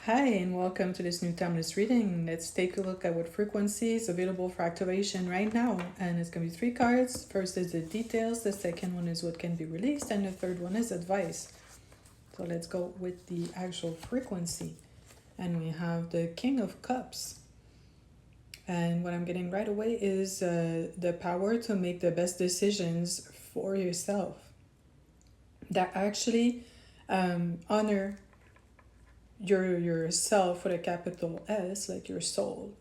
Hi, and welcome to this new timeless reading. Let's take a look at what frequency is available for activation right now. And it's going to be three cards. First is the details, the second one is what can be released, and the third one is advice. So let's go with the actual frequency. And we have the King of Cups. And what I'm getting right away is the power to make the best decisions for yourself that actually honor yourself with a capital S, like your soul,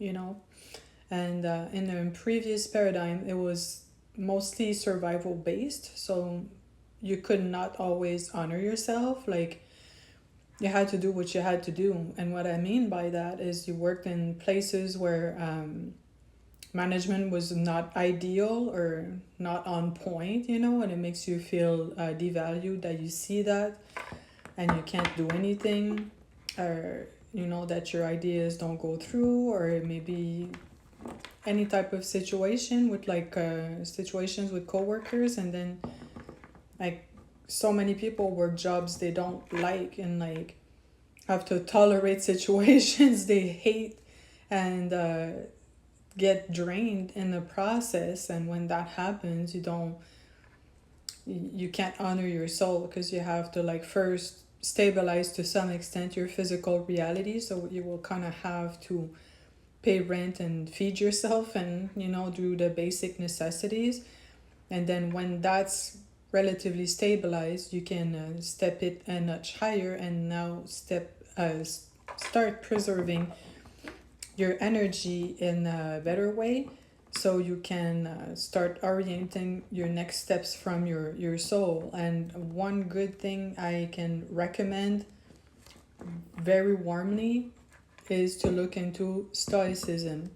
And in the previous paradigm, it was mostly survival based, so you could not always honor yourself. Like you had to do what you had to do, and what I mean by that is you worked in places where management was not ideal or not on point, and it makes you feel devalued that you see that and you can't do anything, or that your ideas don't go through, or maybe any type of situation with situations with coworkers, and then like so many people work jobs they don't like, and like have to tolerate situations they hate, and get drained in the process. And when that happens, you can't honor your soul, because you have to like first stabilize to some extent your physical reality, so you will kind of have to pay rent and feed yourself, and do the basic necessities. And then when that's relatively stabilized, you can step it a notch higher, and now start preserving your energy in a better way, so you can start orienting your next steps from your soul. And one good thing I can recommend very warmly is to look into stoicism,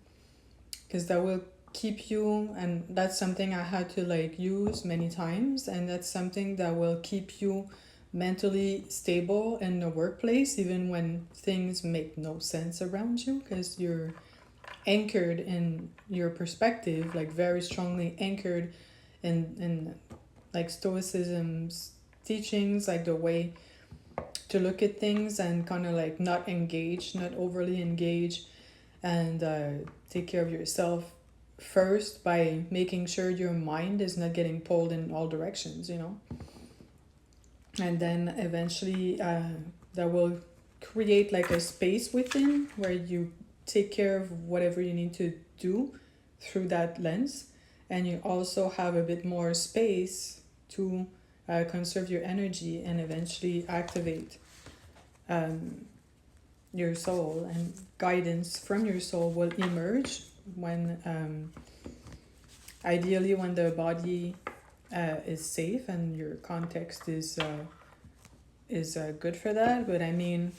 because that will keep you, and that's something I had to like use many times, and that's something that will keep you mentally stable in the workplace, even when things make no sense around you, because you're anchored in your perspective, like very strongly anchored in like stoicism's teachings, like the way to look at things, and kind of like not overly engage, and take care of yourself first by making sure your mind is not getting pulled in all directions, and then eventually that will create like a space within where you take care of whatever you need to do through that lens, and you also have a bit more space to conserve your energy and eventually activate um, your soul, and guidance from your soul will emerge when ideally when the body is safe and your context is good for that. But I mean,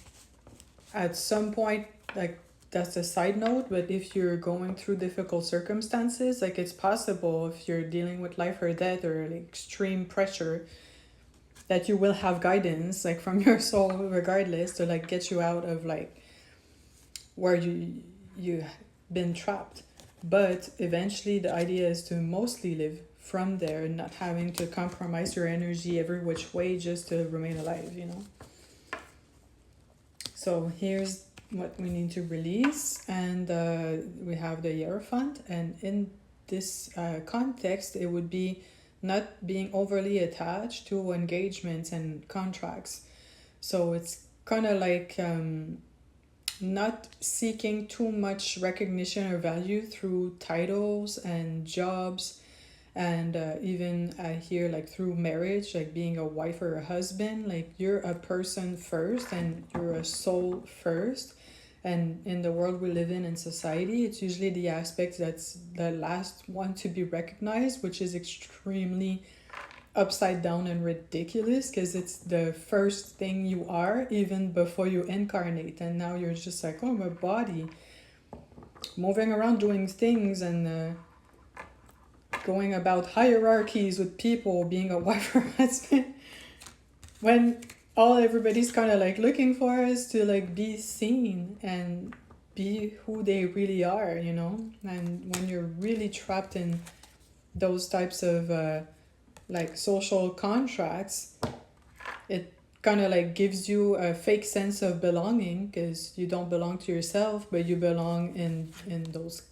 at some point, like that's a side note, but if you're going through difficult circumstances, like it's possible, if you're dealing with life or death or like extreme pressure, that you will have guidance like from your soul regardless, to like get you out of like where you've been trapped. But eventually the idea is to mostly live from there, not having to compromise your energy every which way just to remain alive. So here's what we need to release, and we have the Hierophant, and in this context it would be not being overly attached to engagements and contracts. So it's kind of like not seeking too much recognition or value through titles and jobs, and even here like through marriage, like being a wife or a husband. Like you're a person first, and you're a soul first, and in the world we live in society, it's usually the aspect that's the last one to be recognized, which is extremely upside down and ridiculous, because it's the first thing you are even before you incarnate, and now you're just like, oh, my body moving around doing things, and going about hierarchies with people, being a wife or husband, when all everybody's kind of like looking for is to like be seen and be who they really are. And when you're really trapped in those types of like social contracts, it kind of like gives you a fake sense of belonging, because you don't belong to yourself, but you belong in those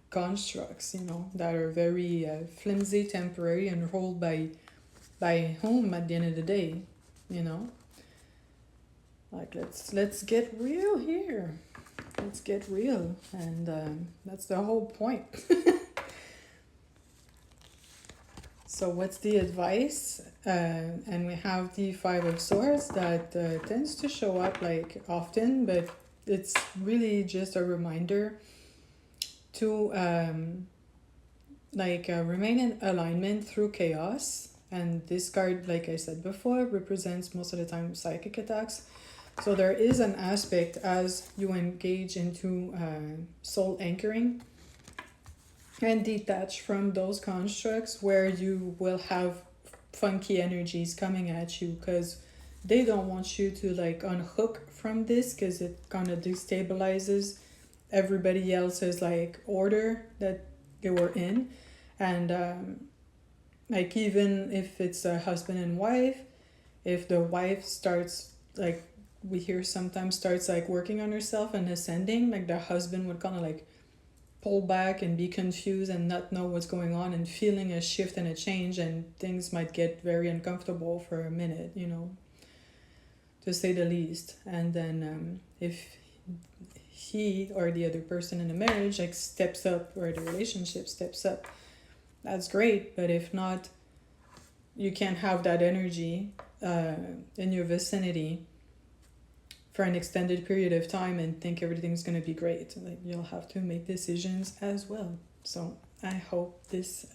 constructs, you know, that are very flimsy, temporary, and ruled by whom at the end of the day, you know. Like, let's get real here. Let's get real, and that's the whole point. So what's the advice? And we have the Five of Swords that tends to show up like often, but it's really just a reminder to remain in alignment through chaos. And this card, like I said before, represents most of the time psychic attacks. So there is an aspect as you engage into soul anchoring and detach from those constructs, where you will have funky energies coming at you, because they don't want you to like unhook from this, because it kind of destabilizes everybody else's like order that they were in. And like, even if it's a husband and wife, if the wife starts like, we hear sometimes, starts like working on herself and ascending, like the husband would kind of like pull back and be confused and not know what's going on, and feeling a shift and a change, and things might get very uncomfortable for a minute, you know, to say the least. And then if he or the other person in the marriage like steps up, or the relationship steps up, that's great. But if not, you can't have that energy in your vicinity for an extended period of time and think everything's going to be great. Like, you'll have to make decisions as well. So I hope this